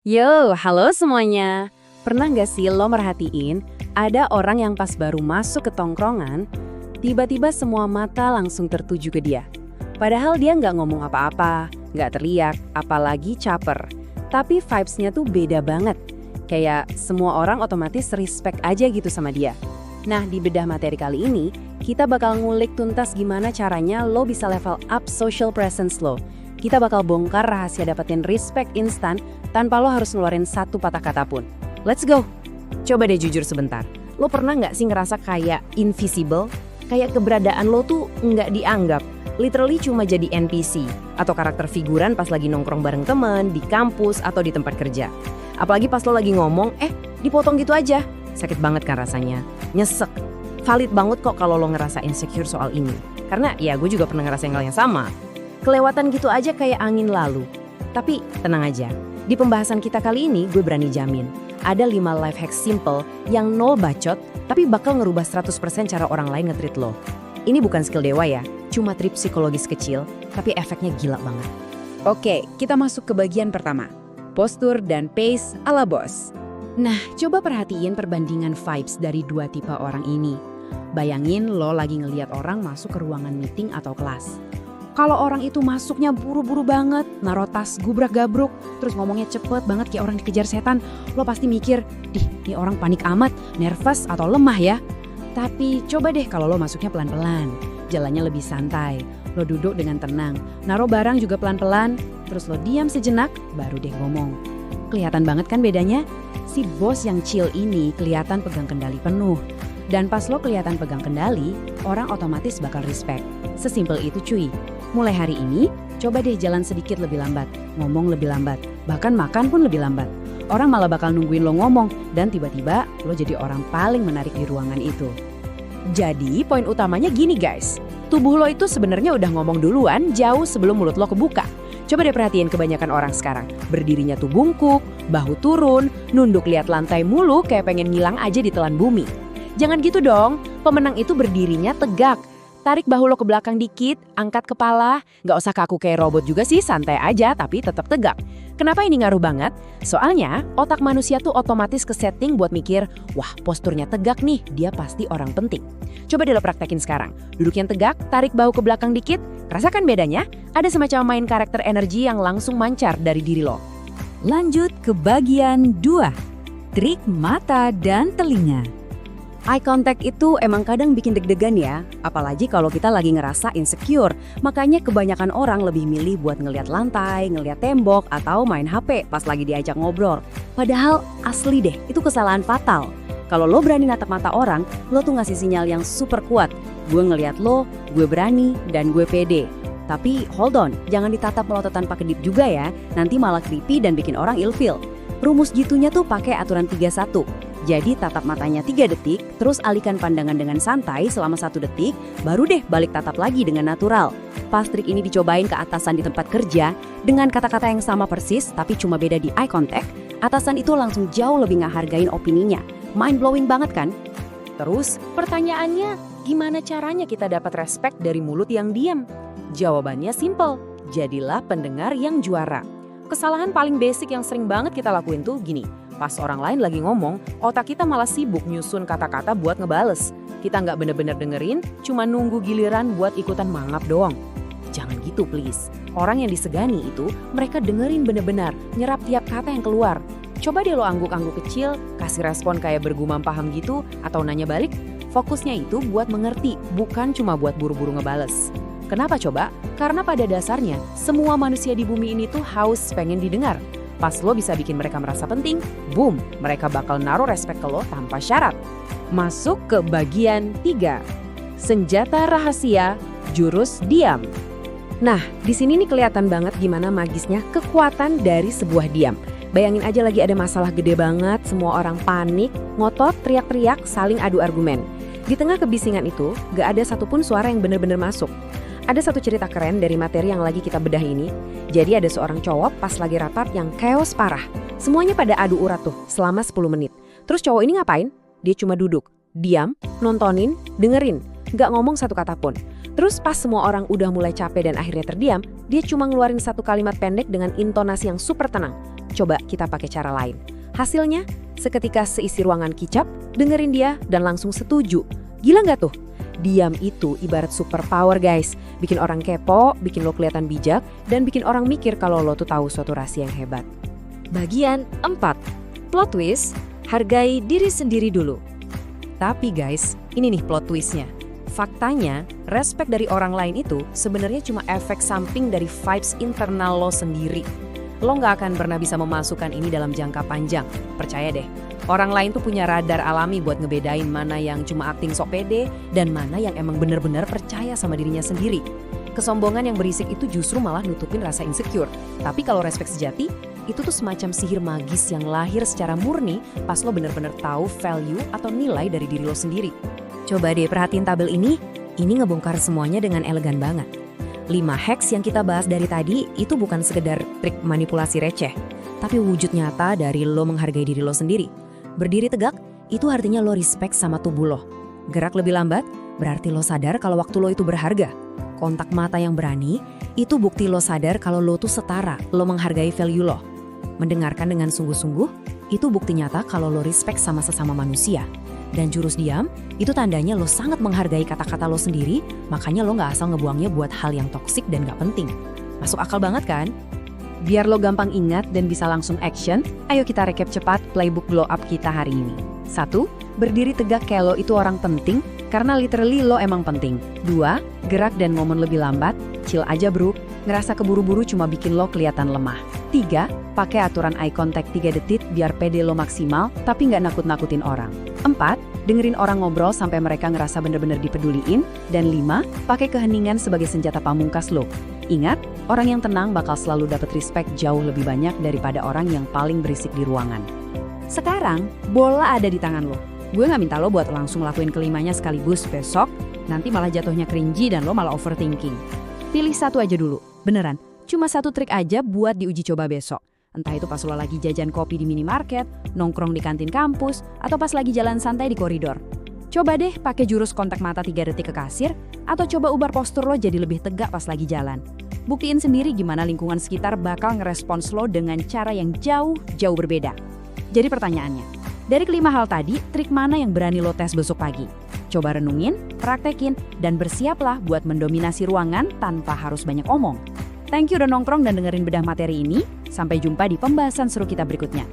Yo, halo semuanya. Pernah nggak sih lo merhatiin ada orang yang pas baru masuk ke tongkrongan, tiba-tiba semua mata langsung tertuju ke dia. Padahal dia nggak ngomong apa-apa, nggak teriak, apalagi caper. Tapi vibes-nya tuh beda banget. Kayak semua orang otomatis respect aja gitu sama dia. Nah, di bedah materi kali ini, kita bakal ngulik tuntas gimana caranya lo bisa level up social presence lo. Kita bakal bongkar rahasia dapetin respect instan tanpa lo harus ngeluarin satu patah kata pun. Let's go! Coba deh jujur sebentar. Lo pernah nggak sih ngerasa kayak invisible? Kayak keberadaan lo tuh nggak dianggap. Literally cuma jadi NPC atau karakter figuran pas lagi nongkrong bareng temen, di kampus, atau di tempat kerja. Apalagi pas lo lagi ngomong, dipotong gitu aja. Sakit banget kan rasanya. Nyesek. Valid banget kok kalau lo ngerasa insecure soal ini. Karena ya gue juga pernah ngerasain hal yang sama. Kelewatan gitu aja kayak angin lalu. Tapi tenang aja, di pembahasan kita kali ini gue berani jamin. Ada 5 life hack simple yang nol bacot, tapi bakal ngerubah 100% cara orang lain nge-treat lo. Ini bukan skill dewa ya, cuma trik psikologis kecil, tapi efeknya gila banget. Oke, kita masuk ke bagian pertama. Postur dan pace ala bos. Nah, coba perhatiin perbandingan vibes dari dua tipe orang ini. Bayangin lo lagi ngeliat orang masuk ke ruangan meeting atau kelas. Kalau orang itu masuknya buru-buru banget, naruh tas gubrak-gabruk, terus ngomongnya cepet banget kayak orang dikejar setan, lo pasti mikir, ini orang panik amat, nervous atau lemah ya. Tapi coba deh kalau lo masuknya pelan-pelan, jalannya lebih santai, lo duduk dengan tenang, naruh barang juga pelan-pelan, terus lo diam sejenak, baru deh ngomong. Kelihatan banget kan bedanya? Si bos yang chill ini kelihatan pegang kendali penuh. Dan pas lo kelihatan pegang kendali, orang otomatis bakal respect. Sesimpel itu cuy. Mulai hari ini, coba deh jalan sedikit lebih lambat, ngomong lebih lambat, bahkan makan pun lebih lambat. Orang malah bakal nungguin lo ngomong, dan tiba-tiba lo jadi orang paling menarik di ruangan itu. Jadi poin utamanya gini guys, tubuh lo itu sebenarnya udah ngomong duluan jauh sebelum mulut lo kebuka. Coba deh perhatiin kebanyakan orang sekarang, berdirinya tuh bungkuk, bahu turun, nunduk lihat lantai mulu kayak pengen ngilang aja di telan bumi. Jangan gitu dong, pemenang itu berdirinya tegak. Tarik bahu lo ke belakang dikit, angkat kepala, nggak usah kaku kayak robot juga sih, santai aja tapi tetap tegak. Kenapa ini ngaruh banget? Soalnya otak manusia tuh otomatis kesetting buat mikir, wah posturnya tegak nih, dia pasti orang penting. Coba deh lo praktekin sekarang, duduk yang tegak, tarik bahu ke belakang dikit, rasakan bedanya? Ada semacam main karakter energi yang langsung mancar dari diri lo. Lanjut ke bagian 2, trik mata dan telinga. Eye contact itu emang kadang bikin deg-degan ya, apalagi kalau kita lagi ngerasa insecure. Makanya kebanyakan orang lebih milih buat ngelihat lantai, ngelihat tembok, atau main HP pas lagi diajak ngobrol. Padahal asli deh, itu kesalahan fatal. Kalau lo berani natap mata orang, lo tuh ngasih sinyal yang super kuat. Gue ngelihat lo, gue berani, dan gue pede. Tapi hold on, jangan ditatap melotot tanpa kedip juga ya, nanti malah creepy dan bikin orang ilfeel. Rumus gitunya tuh pakai aturan 3-1. Jadi tatap matanya 3 detik, terus alihkan pandangan dengan santai selama 1 detik, baru deh balik tatap lagi dengan natural. Pas trik ini dicobain ke atasan di tempat kerja, dengan kata-kata yang sama persis tapi cuma beda di eye contact, atasan itu langsung jauh lebih ngehargain opininya. Mind blowing banget kan? Terus pertanyaannya, gimana caranya kita dapat respect dari mulut yang diam? Jawabannya simple, jadilah pendengar yang juara. Kesalahan paling basic yang sering banget kita lakuin tuh gini. Pas orang lain lagi ngomong, otak kita malah sibuk nyusun kata-kata buat ngebales. Kita nggak bener-bener dengerin, cuma nunggu giliran buat ikutan mangap doang. Jangan gitu please. Orang yang disegani itu, mereka dengerin bener-bener, nyerap tiap kata yang keluar. Coba deh lo angguk-angguk kecil, kasih respon kayak bergumam paham gitu, atau nanya balik. Fokusnya itu buat mengerti, bukan cuma buat buru-buru ngebales. Kenapa coba? Karena pada dasarnya, semua manusia di bumi ini tuh haus pengen didengar. Pas lo bisa bikin mereka merasa penting, boom, mereka bakal naruh respect ke lo tanpa syarat. Masuk ke bagian 3, senjata rahasia, jurus diam. Nah, di sini nih kelihatan banget gimana magisnya kekuatan dari sebuah diam. Bayangin aja lagi ada masalah gede banget, semua orang panik, ngotot, teriak-teriak, saling adu argumen. Di tengah kebisingan itu, gak ada satupun suara yang bener-bener masuk. Ada satu cerita keren dari materi yang lagi kita bedah ini. Jadi ada seorang cowok pas lagi rapat yang chaos parah. Semuanya pada adu urat tuh selama 10 menit. Terus cowok ini ngapain? Dia cuma duduk, diam, nontonin, dengerin, gak ngomong satu kata pun. Terus pas semua orang udah mulai capek dan akhirnya terdiam, dia cuma ngeluarin satu kalimat pendek dengan intonasi yang super tenang. Coba kita pakai cara lain. Hasilnya, seketika seisi ruangan kicap, dengerin dia dan langsung setuju. Gila nggak tuh? Diam itu ibarat superpower guys. Bikin orang kepo, bikin lo kelihatan bijak, dan bikin orang mikir kalau lo tuh tahu suatu rahasia yang hebat. Bagian 4. Plot twist, hargai diri sendiri dulu. Tapi guys, ini nih plot twistnya. Faktanya, respect dari orang lain itu sebenarnya cuma efek samping dari vibes internal lo sendiri. Lo nggak akan pernah bisa memasukkan ini dalam jangka panjang. Percaya deh, orang lain tuh punya radar alami buat ngebedain mana yang cuma akting sok pede dan mana yang emang bener-bener percaya sama dirinya sendiri. Kesombongan yang berisik itu justru malah nutupin rasa insecure. Tapi kalau respect sejati, itu tuh semacam sihir magis yang lahir secara murni pas lo bener-bener tahu value atau nilai dari diri lo sendiri. Coba deh perhatiin tabel ini ngebongkar semuanya dengan elegan banget. 5 hacks yang kita bahas dari tadi itu bukan sekedar trik manipulasi receh, tapi wujud nyata dari lo menghargai diri lo sendiri. Berdiri tegak, itu artinya lo respect sama tubuh lo. Gerak lebih lambat, berarti lo sadar kalau waktu lo itu berharga. Kontak mata yang berani, itu bukti lo sadar kalau lo tuh setara, lo menghargai value lo. Mendengarkan dengan sungguh-sungguh, itu bukti nyata kalau lo respect sama sesama manusia. Dan jurus diam, itu tandanya lo sangat menghargai kata-kata lo sendiri, makanya lo gak asal ngebuangnya buat hal yang toksik dan gak penting. Masuk akal banget kan? Biar lo gampang ingat dan bisa langsung action, ayo kita recap cepat playbook glow up kita hari ini. 1. Berdiri tegak kayak lo itu orang penting, karena literally lo emang penting. 2. Gerak dan ngomong lebih lambat, chill aja bro, ngerasa keburu-buru cuma bikin lo kelihatan lemah. 3. Pakai aturan eye contact 3 detik biar pede lo maksimal, tapi nggak nakut-nakutin orang. 4. Dengerin orang ngobrol sampai mereka ngerasa bener-bener dipeduliin. Dan 5. Pakai keheningan sebagai senjata pamungkas lo. Ingat, orang yang tenang bakal selalu dapat respect jauh lebih banyak daripada orang yang paling berisik di ruangan. Sekarang, bola ada di tangan lo. Gue nggak minta lo buat langsung lakuin kelimanya sekaligus besok, nanti malah jatuhnya cringy dan lo malah overthinking. Pilih satu aja dulu, beneran. Cuma satu trik aja buat diuji coba besok. Entah itu pas lo lagi jajan kopi di minimarket, nongkrong di kantin kampus, atau pas lagi jalan santai di koridor. Coba deh pakai jurus kontak mata 3 detik ke kasir, atau coba ubah postur lo jadi lebih tegak pas lagi jalan. Buktiin sendiri gimana lingkungan sekitar bakal ngerespons lo dengan cara yang jauh berbeda. Jadi pertanyaannya, dari kelima hal tadi, trik mana yang berani lo tes besok pagi? Coba renungin, praktekin, dan bersiaplah buat mendominasi ruangan tanpa harus banyak omong. Thank you udah nongkrong dan dengerin bedah materi ini. Sampai jumpa di pembahasan seru kita berikutnya.